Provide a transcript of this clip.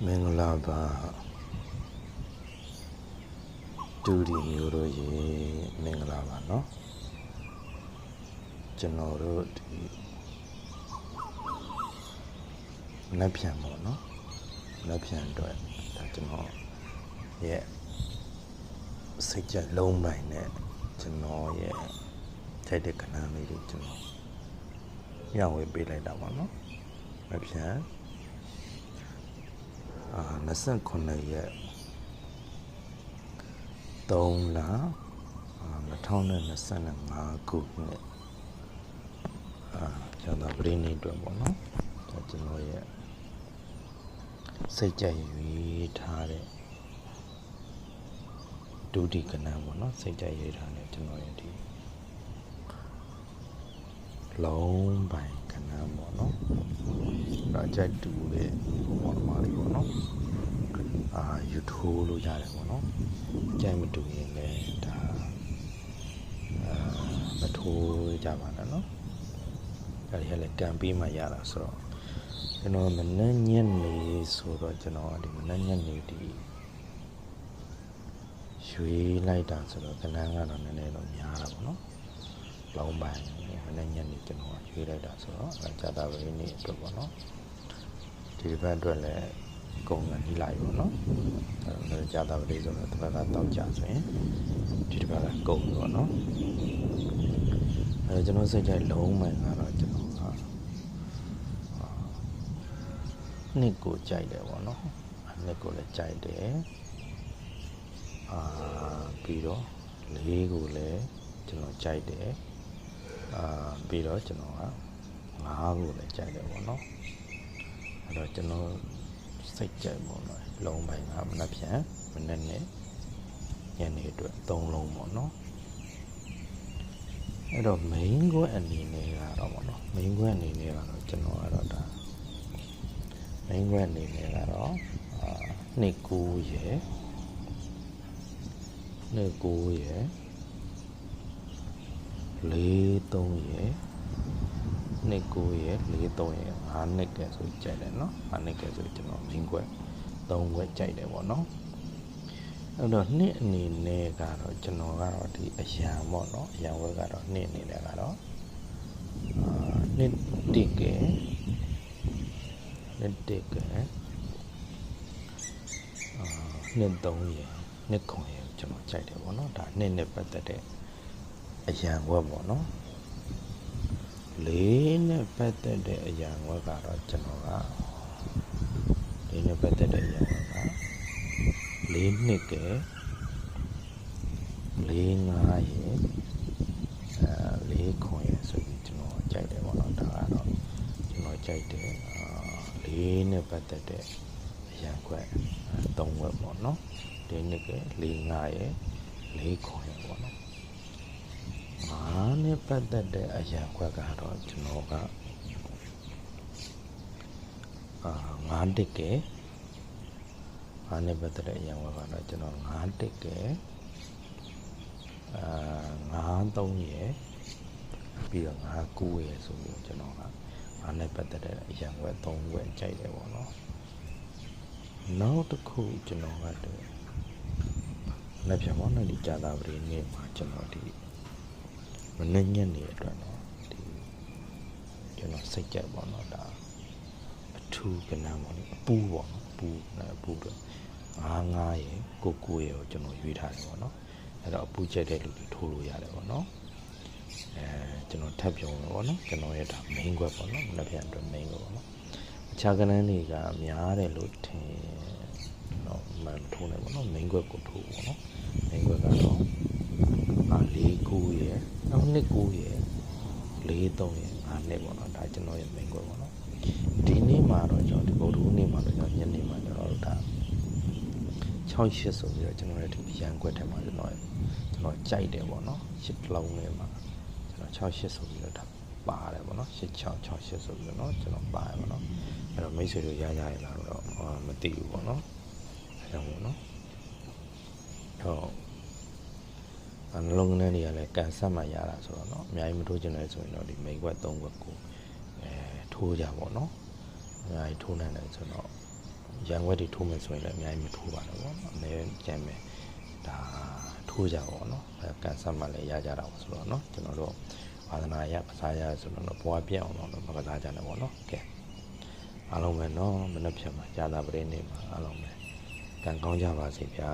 မင်္ဂလာပါဒူဒီမျိုးတို့ရေမင်္ဂလာပါเนาะကျွန်တော်တို့ဒီလက်ဖြံပေါ့เนาะလက်ဖြံအတွက်ဒါကျွန်တော်ရဲ့စိတ်ကြလုံးပိုင်နဲ့ကျွန်တော်ရဲ့ထိုက်တဲ့ခဏလေးတွေကျွန်တော်ညဝေးပေးလိုက်တာပါเนาะလက်ဖြံ29ရက်3လ2025ခုနှစ်ကျွန်တော်ပြည်နေအတွက်ပေါ့နော်ဒါကျွန်တော်ရဲ့စိတ်ကြိုက်ရွေးထားတဲ့ဒုတိကဏ္ဍပေါ့နော်စိတ်ကြိုက်ရွေးထားတဲ့ကျွန်တော်ရဲ့ဒီလုံးပိုင်ကဏ္ဍပေါ့နော်ဒါကြိုက်တူတဲ့ပေါ်မှာလေးပေါ့နော်ယူထိုးလို့ရတယ်ပေါ့နော်ကြိုက်မတူရင်လည်းဒါမထိုးကြပါနဲ့နော်ဒါတွေလည်းကံပြီးမှရတာဆိုတော့ကျွန်တော်မနှက်ညက်နေဆိုတော့ကျွန်တော်ဒီမနှက်ညက်နေဒီရွေးလိုက်တာဆိုတော့ကဏ္ဍကတော့နည်းနည်းတော့များတာပေါ့နော်လုံးပိုင်မနှက်ညက်နေကျွန်တော်ရွေးလိုက်တာဆိုတော့ဇာတာပရိနေ့အတွက်ပေါ့နော်ဒီဘက်အတွက်လည်းကုန်ကနေလာပြီပေါ့နော်အဲကြာတာပလေးဆိုတော့တစ်ပတ်ကတော့ကြာဆိုရင်ဒီတစ်ပတ်ကကုန်ပြီပေါ့နော်အဲကျွန်တော်စိတ်ကြိုက်လုံးမှန်ကတော့ကျွန်တော်ကနှစ်ကိုကြိုက်တယ်ပေါ့နော်နှစ်ကိုလည်းကြိုက်တယ်ပြီးတော့လေးကိုလည်းကျွန်တော်ကြိုက်တယ်ပြီးတော့ကျွန်တော်က5ကိုလည်းကြိုက်တယ်ပေါ့နော်အဲ့တော့ကျွန်တော်စိတ်ကြိုက်ပေါ့နော်လုံးပိုင်းကမနှက်ပြန်မနှက်နဲ့ညနေအတွက်3လုံးပေါ့နော်အဲ့တော့ main ကိုအနေနဲ့ကတော့ပေါ့နော် main ကိုအနေနဲ့ကတော့ကျွန်တော်ကတော့ဒါ main ကိုအနေနဲ့ကတော့29ရယ်29ရယ်43ရယ်29ရယ်43ရယ်5နှစ်ကဲဆိုကြိုက်တယ်เนาะ5နှစ်ကဲဆိုကျွန်တော် main ခွက်3ခွက်ကြိုက်တယ်ပေါ့เนาะအဲ့တော့နှစ်အနေနဲ့ကတော့ကျွန်တော်ကတော့ဒီအရန်ပေါ့เนาะအရန်ခွက်ကတော့နှစ်အနေနဲ့ကတော့နှစ်တိကဲနှစ်3ရယ်နှစ်9ရယ်ကျွန်တော်ကြိုက်တယ်ပေါ့เนาะဒါနှစ်နဲ့ပတ်သက်တဲ့အရန်ခွက်ပေါ့เนาะလေးနဲ့ပတ်သက်တဲ့အရာဝက်ကတော့ကျွန်တော်ကလေးနဲ့ပတ်သက်တဲ့အရာဝက်ကလေးနှစ်ကလေး9ရယ်လေး9ရယ်ဆိုပြီးကျွန်တော်ကြိုက်တယ်ပေါ့နော်ဒါကတော့ကျွန်တော်ကြိုက်တယ်လေးနဲ့ပတ်သက်တဲ့အရာခွက်3ဝက်ပေါ့နော်လေးနှစ်ကလေး9ရယ်လေး9ရယ်ပေါ့နော်5နဲ့ပတ်သက်တဲ့အရာခွက်ကတော့ကျွန်တော်က5တစ်ကဲ5နဲ့ပတ်သက်တဲ့အရာခွက်ကတော့ကျွန်တော်5တစ်ကဲ9 3ရယ်ပြီးတော့9 9ရယ်ဆိုပြီးကျွန်တော်က5နဲ့ပတ်သက်တဲ့အရာခွက်3ခွက်ကြိုက်တယ်ပေါ့နော်နောက်တစ်ခုကျွန်တော်ကလက်ပြန်ပေါ့နော်ဒီကြာတာပရိနေ့မှာကျွန်တော်ဒီမနှက်ညက်နေတဲ့အတွက်တော့ဒီကျွန်တော်စိတ်ကြိုက်ပေါ့နော်ဒါအထူးကဏ္ဍပေါ့လေအပူပေါ့နော်ပူတော့9 ရယ်9ရယ်ကိုကျွန်တော်ရွေးထားတယ်ပေါ့နော်အဲ့တော့အပူချက်တဲ့လူတွေထိုးလို့ရတယ်ပေါ့နော်ကျွန်တော်ထပ်ပြောမယ်ပေါ့နော်ကျွန်တော်ရဲ့ဒါ main ခွက်ပေါ့နော်လက်ပြန်အတွက် main ခွက်ပေါ့နော်အခြားကဏ္ဍတွေကများတယ်လို့ထင်တော့မထိုးနိုင်ပေါ့နော် main ခွက်ကိုထိုးပေါ့နော် main ခွက်ကတော့4 9ရယ်နောက်နှစ်9ရယ်43ရယ်5နှစ်ပေါ့နော်ဒါကျွန်တော်ရဲ့ main ခွက်ပေါ့နော်ဒီနေ့မှာတော့ကျွန်တော်ဒီဗုဒ္ဓဟူးနေ့မှာတော့ညနေမှာကျွန်တော်တို့ဒါ68ဆိုပြီးတော့ကျွန်တော်ရဲ့ဒီရန်ခွက်ထဲမှာကျွန်တော်ကြိုက်တယ်ပေါ့နော်8လုံးထဲမှာကျွန်တော်68ဆိုပြီးတော့ဒါပါတယ်ပေါ့နော်8668ဆိုပြီးတော့ကျွန်တော်ပါတယ်ပေါ့နော်အဲ့တော့မိတ်ဆွေတို့ရရရလာတော့မသိဘူးပေါ့နော်အဲ့ဒါပေါ့နော်တော့နှလုံးသားတွေကလည်းကန်ဆက်မှရတာဆိုတော့เนาะအများကြီးမထိုးချင်လဲဆိုရင်တော့ဒီမိတ်ခွက်3ခွက်ကိုထိုးကြပါတော့เนาะအများကြီးထိုးနိုင်တယ်ဆိုတော့ ရန်ဝက်တွေထိုးမယ်ဆိုရင်လည်းအများကြီးမထိုးပါတော့ဗောနော်အနည်းကျန်မယ်ဒါထိုးကြပါဗောနော်ကန်ဆတ်မှလည်းရကြတာပါဆိုတော့နော်ကျွန်တော်တို့ဝါသနာရကစားရဆိုတော့ဘွားပြက်အောင်တော့မကစားကြနဲ့ဗောနော်ကဲအားလုံးပဲနော်မနှက်ဖြတ်မှာကြာတာပရိနေမှာအားလုံးပဲကံကောင်းကြပါစေဗျာ